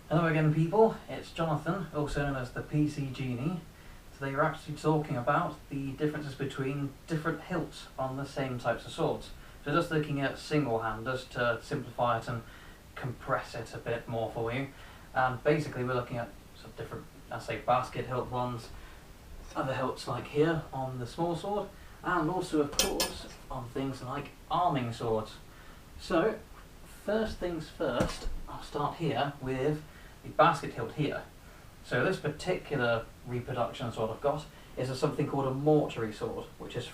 Hello again people, it's Jonathan, also known as the PC Genie. Today we're actually talking about the differences between different hilts on the same types of swords. So just looking at single-handers to simplify it and compress it a bit more for you. And basically we're looking at some different, I say, basket hilt ones, other hilts like here on the small sword, and also of course on things like arming swords. So first things first, I'll start here with the basket hilt here. So this particular reproduction sword I've got is something called a mortuary sword, which is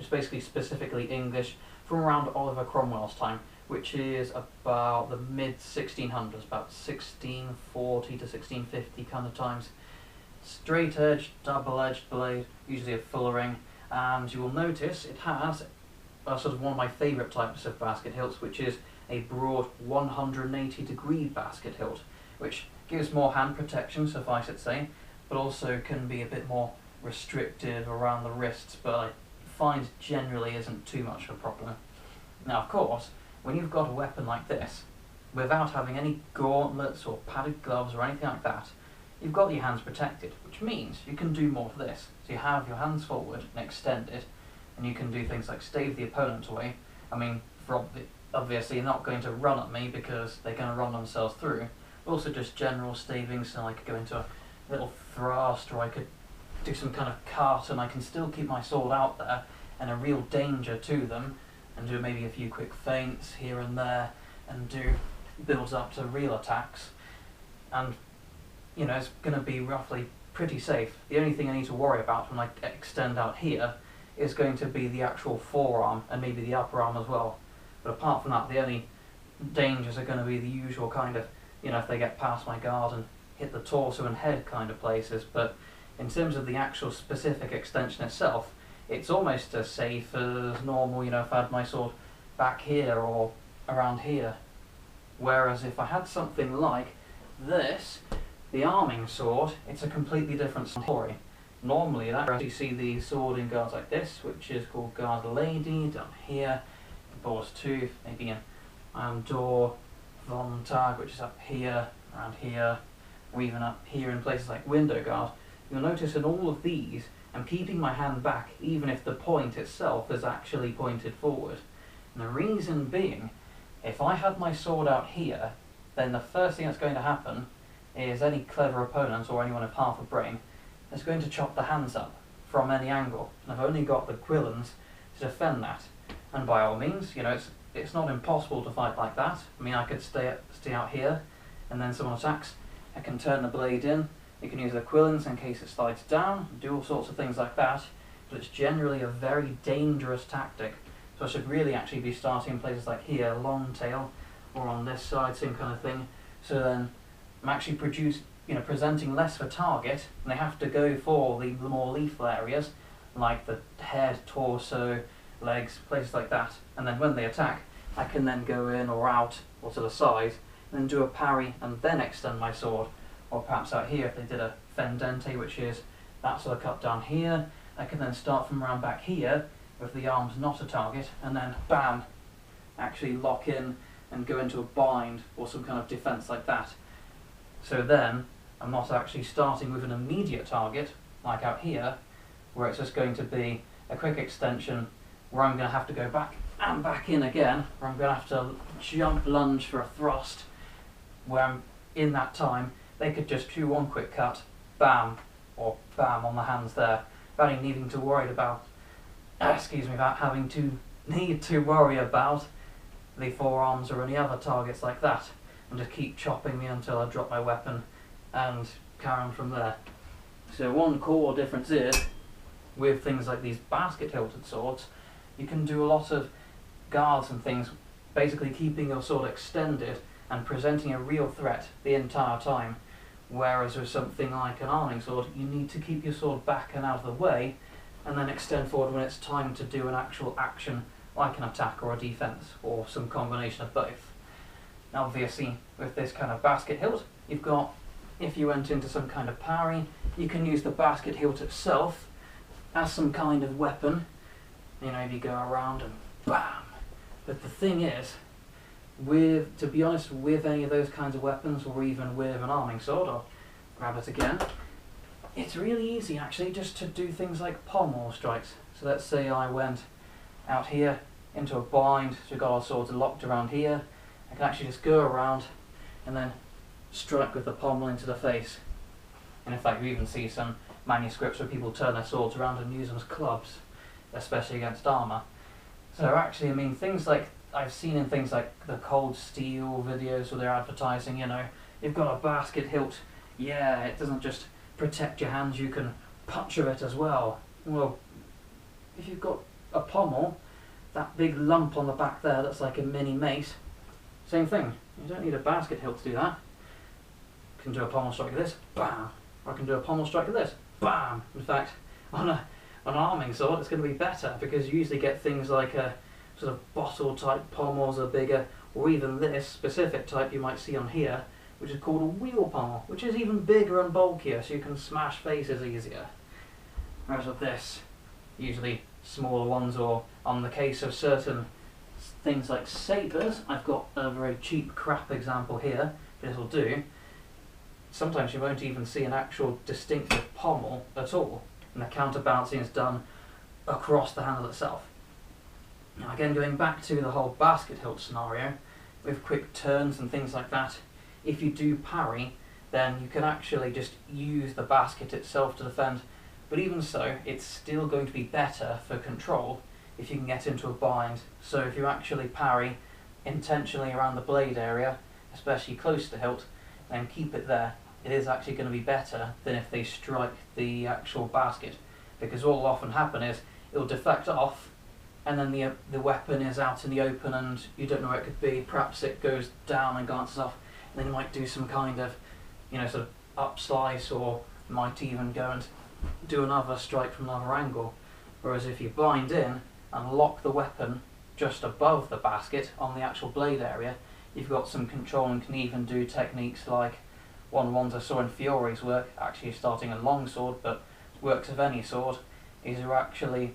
basically specifically English from around Oliver Cromwell's time, which is about the mid 1600s, about 1640 to 1650 kind of times. Straight edge, double edged blade, usually a full ring, and you will notice it has sort of one of my favourite types of basket hilts, which is a broad 180-degree basket hilt, which gives more hand protection, suffice it to say, but also can be a bit more restrictive around the wrists, but I find generally isn't too much of a problem. Now of course, when you've got a weapon like this, without having any gauntlets or padded gloves or anything like that, you've got your hands protected, which means you can do more to this. So you have your hands forward and extended, and you can do things like stave the opponent away. I mean, obviously you're not going to run at me because they're going to run themselves through. Also just general staving, so I could go into a little thrust, or I could do some kind of cut, and I can still keep my sword out there and a real danger to them, and do maybe a few quick feints here and there, and do builds up to real attacks. And you know, it's going to be roughly pretty safe. The only thing I need to worry about when I extend out here is going to be the actual forearm and maybe the upper arm as well. But apart from that, the only dangers are going to be the usual kind of, you know, if they get past my guard and hit the torso and head kind of places. But in terms of the actual specific extension itself, it's almost as safe as normal, you know, if I had my sword back here or around here. Whereas if I had something like this, the arming sword, it's a completely different story. Normally, you see the sword in guards like this, which is called guard lady, down here, boar's tooth, maybe in door, von tag, which is up here, around here, or even up here in places like window guard. You'll notice in all of these, I'm keeping my hand back, even if the point itself is actually pointed forward. And the reason being, if I had my sword out here, then the first thing that's going to happen is any clever opponent or anyone of half a brain is going to chop the hands up from any angle, and I've only got the quillons to defend that. And by all means, you know, it's not impossible to fight like that. I mean, I could stay out here, and then someone attacks, I can turn the blade in, you can use the quillons in case it slides down, do all sorts of things like that, but it's generally a very dangerous tactic. So I should really actually be starting in places like here, long tail, or on this side, same kind of thing, so then I'm actually presenting less for target, and they have to go for the more lethal areas, like the head, torso, legs, places like that. And then when they attack, I can then go in or out, or to the side, and then do a parry, and then extend my sword. Or perhaps out here, if they did a fendente, which is that sort of cut down here, I can then start from around back here, with the arms not a target, and then bam, actually lock in and go into a bind, or some kind of defense like that. So then, I'm not actually starting with an immediate target, like out here, where it's just going to be a quick extension, where I'm going to have to go back and back in again, where I'm going to have to jump lunge for a thrust, where I'm, in that time, they could just do one quick cut, bam, or bam on the hands there, without even needing to worry about, without having to need to worry about the forearms or any other targets like that, and just keep chopping me until I drop my weapon and carry on from there. So one core difference is, with things like these basket hilted swords, you can do a lot of guards and things, basically keeping your sword extended and presenting a real threat the entire time. Whereas with something like an arming sword, you need to keep your sword back and out of the way, and then extend forward when it's time to do an actual action, like an attack or a defense, or some combination of both. Now obviously, with this kind of basket hilt, you've got, if you went into some kind of parry, you can use the basket hilt itself as some kind of weapon. You know, if you go around and bam. But the thing is, to be honest, with any of those kinds of weapons, or even with an arming sword, I'll grab it again, it's really easy actually just to do things like pommel strikes. So let's say I went out here into a bind, so we've got our swords locked around here, I can actually just go around and then strike with the pommel into the face. And in fact, you even see some manuscripts where people turn their swords around and use them as clubs, especially against armour. So actually, I mean, things like I've seen in things like the Cold Steel videos where they're advertising, you know, you've got a basket hilt, yeah, it doesn't just protect your hands, you can puncture it as well. Well, if you've got a pommel, that big lump on the back there that's like a mini mace, same thing. You don't need a basket hilt to do that. You can do a pommel strike like this, bam. Or I can do a pommel strike like this, bam. In fact, on an arming sword, it's going to be better because you usually get things like a sort of bottle type pommels are bigger, or even this specific type you might see on here, which is called a wheel pommel, which is even bigger and bulkier, so you can smash faces easier. Whereas with this, usually smaller ones, or on the case of certain things like sabres, I've got a very cheap crap example here, this will do. Sometimes you won't even see an actual distinctive pommel at all, and the counterbalancing is done across the handle itself. Now again, going back to the whole basket hilt scenario, with quick turns and things like that, if you do parry, then you can actually just use the basket itself to defend, but even so, it's still going to be better for control if you can get into a bind. So if you actually parry intentionally around the blade area, especially close to hilt, then keep it there. It is actually going to be better than if they strike the actual basket, because what will often happen is it'll deflect off, and then the weapon is out in the open and you don't know where it could be. Perhaps it goes down and glances off, and then you might do some kind of, you know, sort of up slice, or might even go and do another strike from another angle. Whereas if you bind in and lock the weapon just above the basket on the actual blade area, you've got some control and can even do techniques like one of the ones I saw in Fiore's work, actually starting a long sword, but works of any sword, is you actually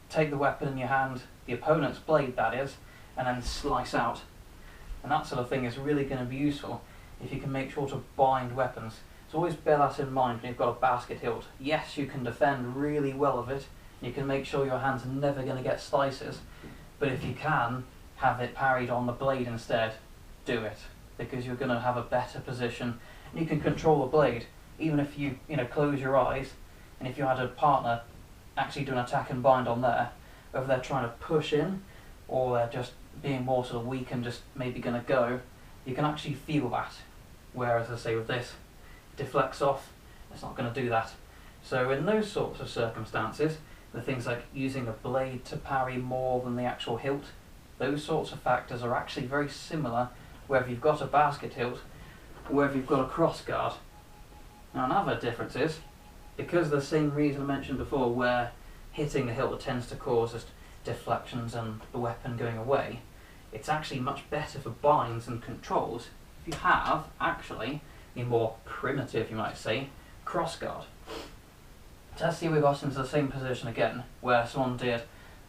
take the weapon in your hand, the opponent's blade that is, and then slice out. And that sort of thing is really going to be useful if you can make sure to bind weapons. So always bear that in mind when you've got a basket hilt. Yes, you can defend really well of it, you can make sure your hand's never going to get slices, but if you can have it parried on the blade instead, do it, because you're going to have a better position, and you can control the blade. Even if you close your eyes, and if you had a partner actually do an attack and bind on there, whether they're trying to push in or they're just being more sort of weak and just maybe going to go, you can actually feel that. Whereas, as I say, with this, it deflects off, it's not going to do that. So in those sorts of circumstances, the things like using a blade to parry more than the actual hilt, those sorts of factors are actually very similar whether you've got a basket hilt or whether you've got a cross guard. Now another difference is, because of the same reason I mentioned before, where hitting the hilt tends to cause just deflections and the weapon going away, it's actually much better for binds and controls if you have actually a more primitive, you might say, cross guard. So let's see we got into the same position again, where someone did,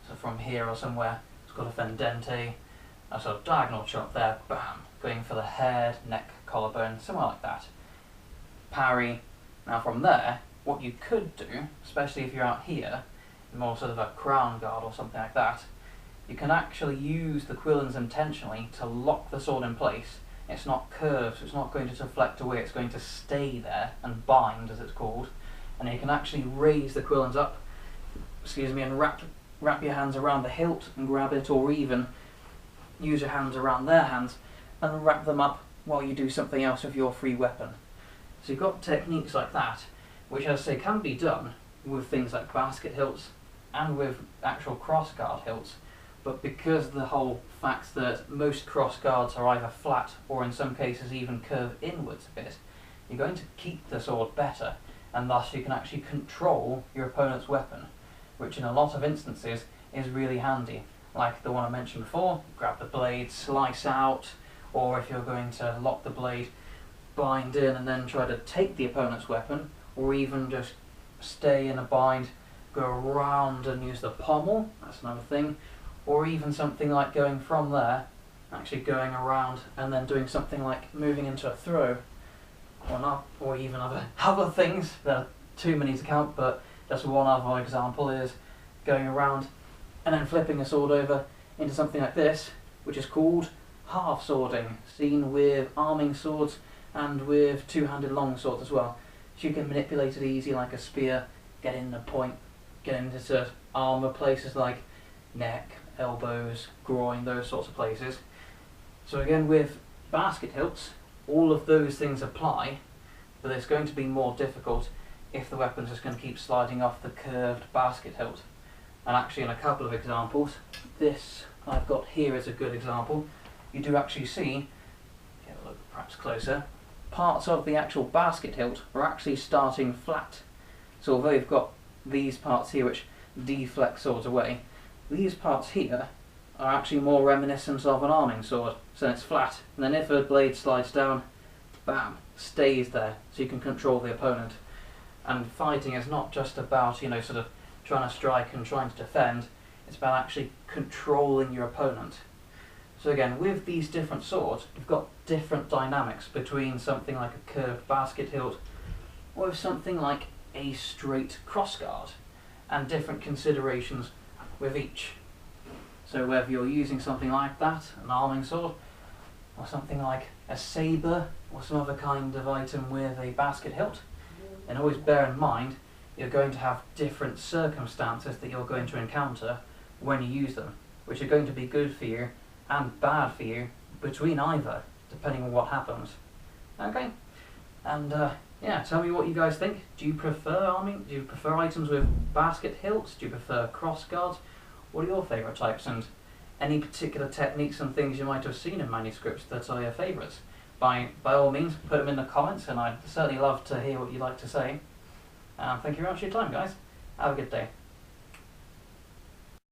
so from here or somewhere, it's got a fendente, a sort of diagonal chop there, bam, going for the head, neck, collarbone, somewhere like that. Parry. Now from there, what you could do, especially if you're out here, more sort of a crown guard or something like that, you can actually use the quillons intentionally to lock the sword in place. It's not curved, so it's not going to deflect away, it's going to stay there and bind, as it's called. And you can actually raise the quillons up, and wrap your hands around the hilt and grab it, or even use your hands around their hands and wrap them up while you do something else with your free weapon. So you've got techniques like that, which, as I say, can be done with things like basket hilts and with actual crossguard hilts, but because of the whole fact that most crossguards are either flat or in some cases even curve inwards a bit, you're going to keep the sword better, and thus you can actually control your opponent's weapon, which in a lot of instances is really handy. Like the one I mentioned before, grab the blade, slice out, or if you're going to lock the blade, bind in and then try to take the opponent's weapon, or even just stay in a bind, go around and use the pommel, that's another thing, or even something like going from there actually going around and then doing something like moving into a throw, or not, or even other things. There are too many to count, but just one other example is going around and then flipping a sword over into something like this, which is called half swording, seen with arming swords and with two-handed long swords as well. So you can manipulate it easy like a spear, get in the point, get into armour places like neck, elbows, groin, those sorts of places. So again, with basket hilts, all of those things apply, but it's going to be more difficult if the weapon's just going to keep sliding off the curved basket hilt. And actually, in a couple of examples, this I've got here is a good example. You do actually see, get a look perhaps closer, parts of the actual basket hilt are actually starting flat. So although you've got these parts here which deflect swords away, these parts here are actually more reminiscent of an arming sword, so it's flat, and then if a blade slides down, bam, stays there, so you can control the opponent. And fighting is not just about, sort of trying to strike and trying to defend, it's about actually controlling your opponent. So again, with these different swords, you've got different dynamics between something like a curved basket hilt or with something like a straight crossguard, and different considerations with each. So whether you're using something like that, an arming sword, or something like a sabre or some other kind of item with a basket hilt, and always bear in mind you're going to have different circumstances that you're going to encounter when you use them, which are going to be good for you and bad for you between either, depending on what happens. Okay, and yeah, tell me what you guys think. Do you prefer arming? Do you prefer items with basket hilts? Do you prefer cross guards? What are your favourite types, and any particular techniques and things you might have seen in manuscripts that are your favourites? By all means, put them in the comments, and I'd certainly love to hear what you'd like to say. Thank you very much for your time, guys. Have a good day.